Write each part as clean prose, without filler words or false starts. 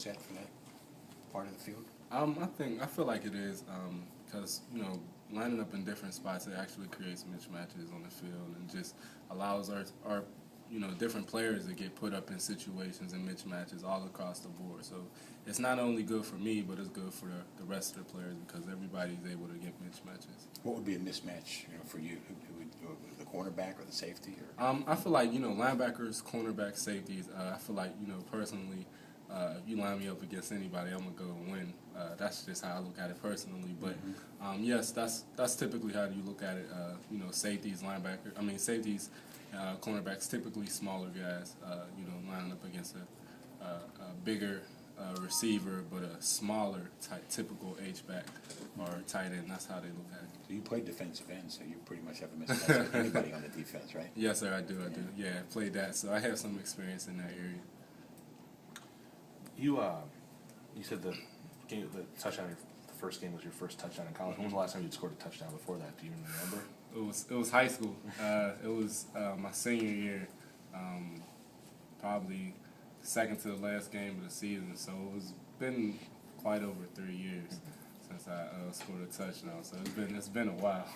set for that part of the field? I feel like it is, because lining up in different spots, it actually creates mismatches on the field and just allows our different players to get put up in situations and mismatches all across the board. So it's not only good for me, but it's good for the rest of the players because everybody's able to get mismatches. What would be a mismatch, for you? Who would the cornerback or the safety? Or? I feel like linebackers, cornerbacks, safeties. I feel like personally, you line me up against anybody, I'm gonna go and win. That's just how I look at it personally. But yes, that's typically how you look at it. Safeties, linebackers. Safeties, cornerbacks, typically smaller guys. Lining up against a bigger receiver, but a smaller typical H-back or tight end. That's how they look at it. So you play defensive end, so you pretty much have a mismatch with anybody on the defense, right? Yes, sir, I do. Yeah, I played that, so I have some experience in that area. You said the touchdown, the first game was your first touchdown in college. When was the last time you'd scored a touchdown before that? Do you even remember? It was high school. It was my senior year, probably second to the last game of the season. So it's been quite over 3 years since I scored a touchdown. So it's been a while.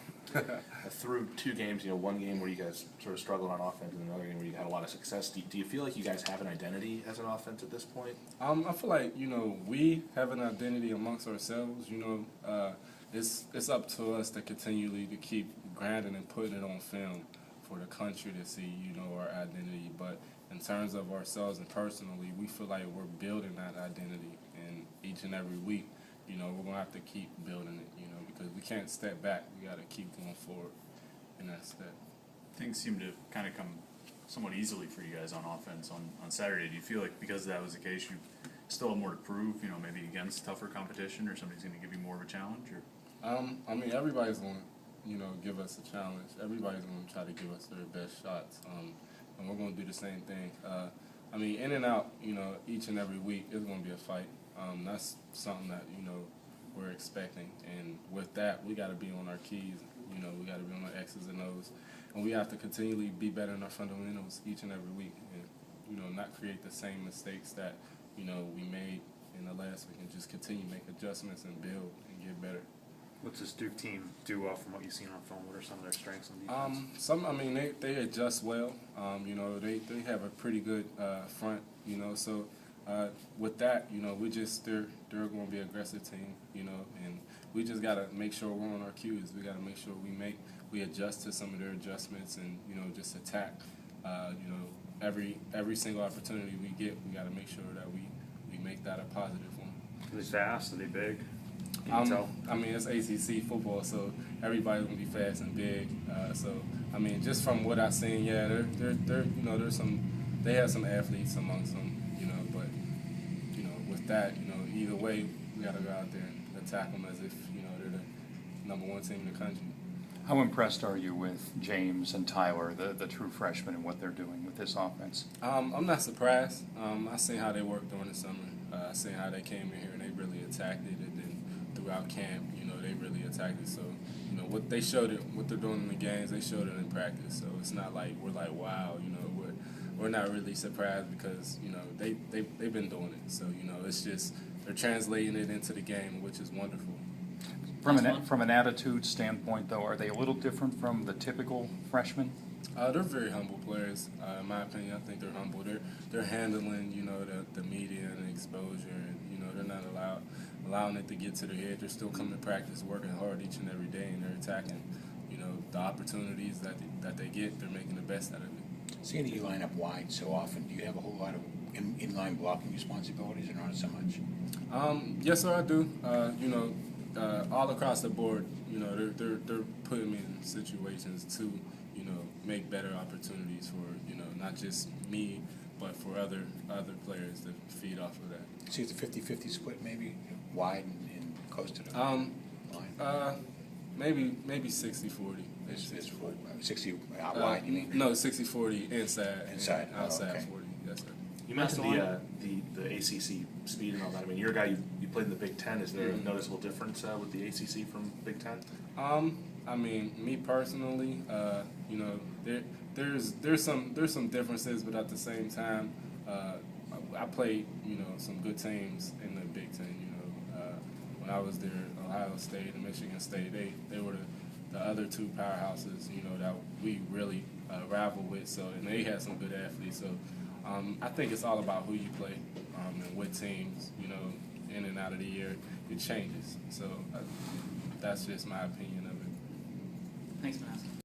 Through two games, one game where you guys sort of struggled on offense and another game where you had a lot of success. Do you feel like you guys have an identity as an offense at this point? I feel like, we have an identity amongst ourselves. It's up to us to continually to keep grinding and putting it on film for the country to see, our identity. But in terms of ourselves and personally, we feel like we're building that identity. And each and every week, we're going to have to keep building it, because we can't step back. We got to keep going forward in that step. Things seem to kind of come somewhat easily for you guys on offense on Saturday. Do you feel like because that was the case, you still have more to prove, maybe against tougher competition, or somebody's going to give you more of a challenge? Or? Everybody's going to, give us a challenge. Everybody's going to try to give us their best shots, and we're going to do the same thing. In and out, each and every week is going to be a fight. That's something that, we're expecting. And with that, we got to be on our keys. We got to be on our X's and O's. And we have to continually be better in our fundamentals each and every week. And, not create the same mistakes that, we made in the last week, and just continue to make adjustments and build and get better. What's this Duke team do from what you've seen on film? What are some of their strengths on defense? They adjust well. They have a pretty good front. So with that, they're going to be an aggressive team. And we just got to make sure we're on our cues. We got to make sure we adjust to some of their adjustments and just attack. Every single opportunity we get, we got to make sure that we make that a positive one. Are they fast? Are they big? It's ACC football, so everybody's gonna be fast and big. Just from what I've seen, yeah, they have some athletes amongst them, but with that, either way, we gotta go out there and attack them as if they're the #1 team in the country. How impressed are you with James and Tyler, the true freshmen, and what they're doing with this offense? I'm not surprised. I seen how they worked during the summer. I seen how they came in here and they really attacked it, and then throughout camp, they really attacked it. So, what they showed it, what they're doing in the games, they showed it in practice. So it's not like we're like, wow, we're not really surprised because they've been doing it. So it's just they're translating it into the game, which is wonderful. From an attitude standpoint, though, are they a little different from the typical freshman? They're very humble players, in my opinion. I think they're humble. They're handling, the media and the exposure, and they're not allowing it to get to their head. They're still coming to practice, working hard each and every day, and they're attacking, the opportunities that they get. They're making the best out of it. Seeing that you line up wide so often, do you have a whole lot of in-line blocking responsibilities, or not so much? Yes, sir, I do. All across the board, they're putting me in situations to, make better opportunities for, not just me, but for other players to feed off of that. See, it's a 50-50 split, maybe wide and close to the line. Maybe 60-40. 60 out wide, you mean? No, 60-40 inside. Inside. And outside okay. 40. Yes, sir. You mentioned the ACC speed and all that. You're a guy, you played in the Big Ten. Is there a noticeable difference with the ACC from Big Ten? Me personally, there's some differences, but at the same time, I played, you know, some good teams in the Big Ten. You know, when I was there, Ohio State and Michigan State, they were the other two powerhouses, you know, that we really rivaled with. So, and they had some good athletes. So, I think it's all about who you play and what teams, you know, in and out of the year, it changes. So, that's just my opinion of it. Thanks, Manasseh.